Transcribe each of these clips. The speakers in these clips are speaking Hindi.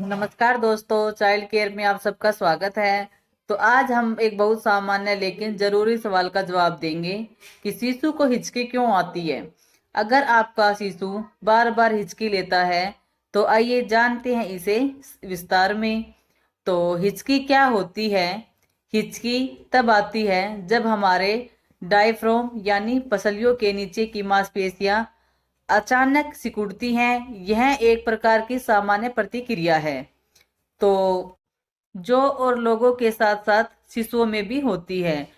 नमस्कार दोस्तों, चाइल्ड केयर में आप सबका स्वागत है। तो आज हम एक बहुत सामान्य लेकिन जरूरी सवाल का जवाब देंगे कि शिशु को हिचकी क्यों आती है। अगर आपका शिशु बार बार हिचकी लेता है तो आइए जानते हैं इसे विस्तार में। तो हिचकी क्या होती है। हिचकी तब आती है जब हमारे डायफ्राम यानी पसलियों के नीचे की मांसपेशियां अचानक सिकुड़ती हैं। यह एक प्रकार की सामान्य प्रतिक्रिया है। तो जो और लोगों के साथ साथ शिशुओं में भी होती है।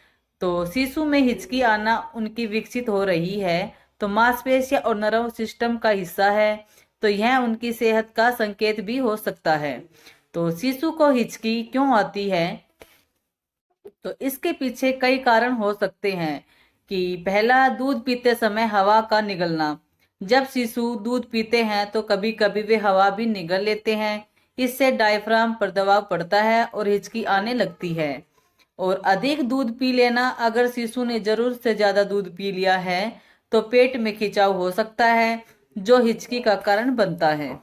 तो शिशु में हिचकी आना उनकी विकसित हो रही है तो मांसपेशियां और नर्व सिस्टम का हिस्सा है। तो यह उनकी सेहत का संकेत भी हो सकता है। तो शिशु को हिचकी क्यों आती है, तो इसके पीछे कई कारण हो सकते हैं। कि पहला, दूध पीते समय हवा का निगलना। जब शिशु दूध पीते हैं तो कभी कभी वे हवा भी निगल लेते हैं। इससे डायफ्राम पर दबाव पड़ता है और हिचकी आने लगती है। और अधिक दूध पी लेना, अगर शिशु ने जरूरत से ज्यादा दूध पी लिया है तो पेट में खिंचाव हो सकता है जो हिचकी का कारण बनता है।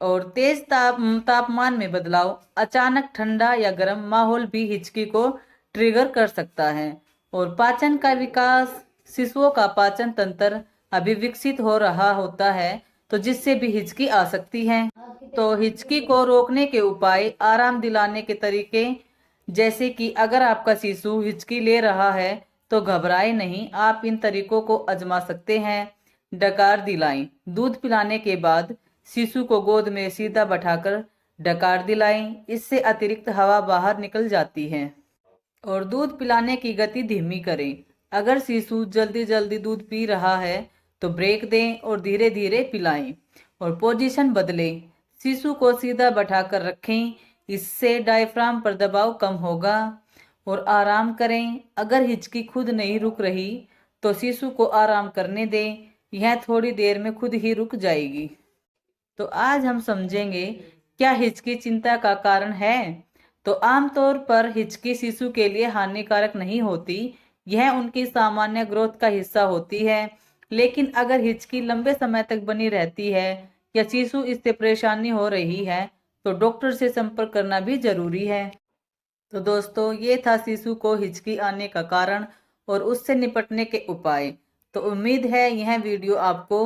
और तेज तापमान में बदलाव, अचानक ठंडा या गर्म माहौल भी हिचकी को ट्रिगर कर सकता है। और पाचन का विकास, शिशुओं का पाचन तंत्र अभी विकसित हो रहा होता है तो जिससे भी हिचकी आ सकती है। तो हिचकी को रोकने के उपाय, आराम दिलाने के तरीके, जैसे कि अगर आपका शिशु हिचकी ले रहा है तो घबराए नहीं, आप इन तरीकों को आजमा सकते हैं। डकार दिलाएं, दूध पिलाने के बाद शिशु को गोद में सीधा बैठाकर डकार दिलाएं, इससे अतिरिक्त हवा बाहर निकल जाती है। और दूध पिलाने की गति धीमी करें, अगर शिशु जल्दी जल्दी दूध पी रहा है तो ब्रेक दें और धीरे धीरे पिलाएं। और पोजीशन बदलें, शिशु को सीधा बैठाकर रखें, इससे डायफ्राम पर दबाव कम होगा। और आराम करें, अगर हिचकी खुद नहीं रुक रही तो शिशु को आराम करने दें, यह थोड़ी देर में खुद ही रुक जाएगी। तो आज हम समझेंगे क्या हिचकी चिंता का कारण है। तो आमतौर पर हिचकी शिशु के लिए हानिकारक नहीं होती, यह उनकी सामान्य ग्रोथ का हिस्सा होती है। लेकिन अगर हिचकी लंबे समय तक बनी रहती है या शिशु इससे परेशानी हो रही है तो डॉक्टर से संपर्क करना भी जरूरी है। तो दोस्तों, ये था शिशु को हिचकी आने का कारण और उससे निपटने के उपाय। तो उम्मीद है यह वीडियो आपको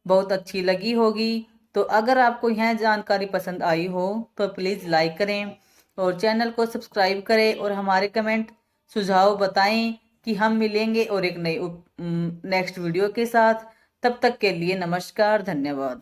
बहुत अच्छी लगी होगी। तो अगर आपको यह जानकारी पसंद आई हो तो प्लीज़ लाइक करें और चैनल को सब्सक्राइब करें और हमारे कमेंट सुझाव बताएं कि हम मिलेंगे और एक नई नेक्स्ट वीडियो के साथ। तब तक के लिए नमस्कार, धन्यवाद।